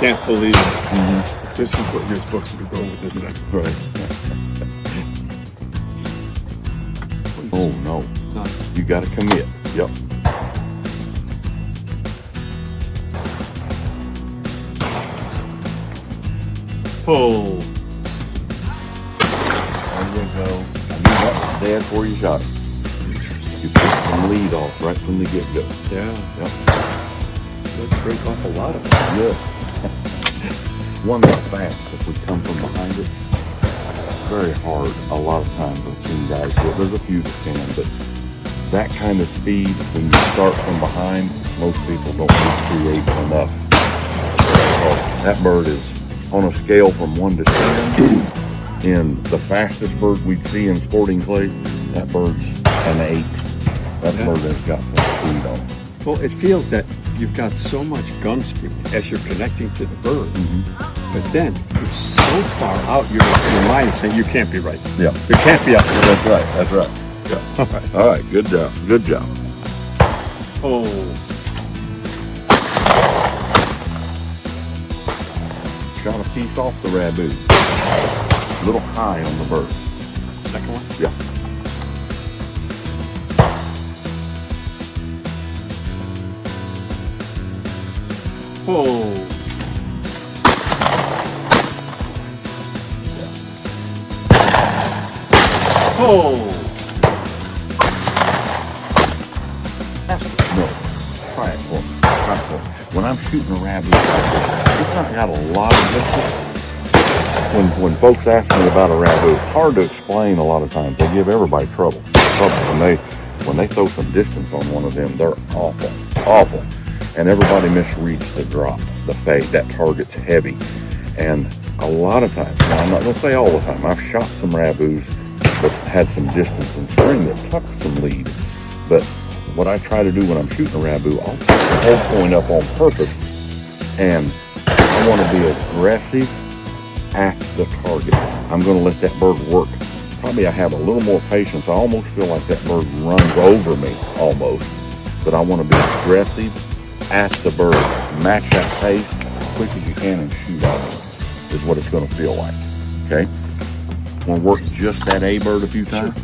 can't believe it. This is what you're supposed to be doing with this thing. Right. Oh no. No. You gotta commit. Yep. Pull. There you go. I knew that was dead before you shot it. You took the lead off right from the get-go. Yeah. Yep. It'll break off a lot of it. Yeah. One not fast if we come from behind it. Very hard a lot of times I've seen guys do it. There's a few that can, but that kind of speed when you start from behind, most people don't recreate enough. That bird is on a scale from 1 to 10. And the fastest bird we'd see in sporting clay, that bird's an 8. That bird has got some speed on it. Well, it feels that you've got so much gun speed as you're connecting to the bird. But then you're so far out, your mind is saying you can't be right. Yeah. You can't be up there. That's right. That's right. Yeah. All right. Good job. Good job. Oh. Shot a piece off the rabbues. A little high on the bird. Second one? Yeah. Oh. Oh. No. Try it for me. Try it for me. When I'm shooting a rabbit, it's not got a lot of distance. When folks ask me about a rabbu, it's hard to explain a lot of times. They give everybody trouble. When they throw some distance on one of them, they're awful. And everybody misreads the drop, the fade. That target's heavy. And a lot of times, now I'm not going to say all the time, I've shot some rabbus that had some distance in spring that tucked some lead. But what I try to do when I'm shooting a rabbu, I'll put the whole point up on purpose. And I want to be aggressive at the target. I'm going to let that bird work. Probably I have a little more patience. I almost feel like that bird runs over me almost. But I want to be aggressive at the bird. Match that pace as quick as you can and shoot at it is what it's going to feel like. Okay? Want to work just that A bird a few times?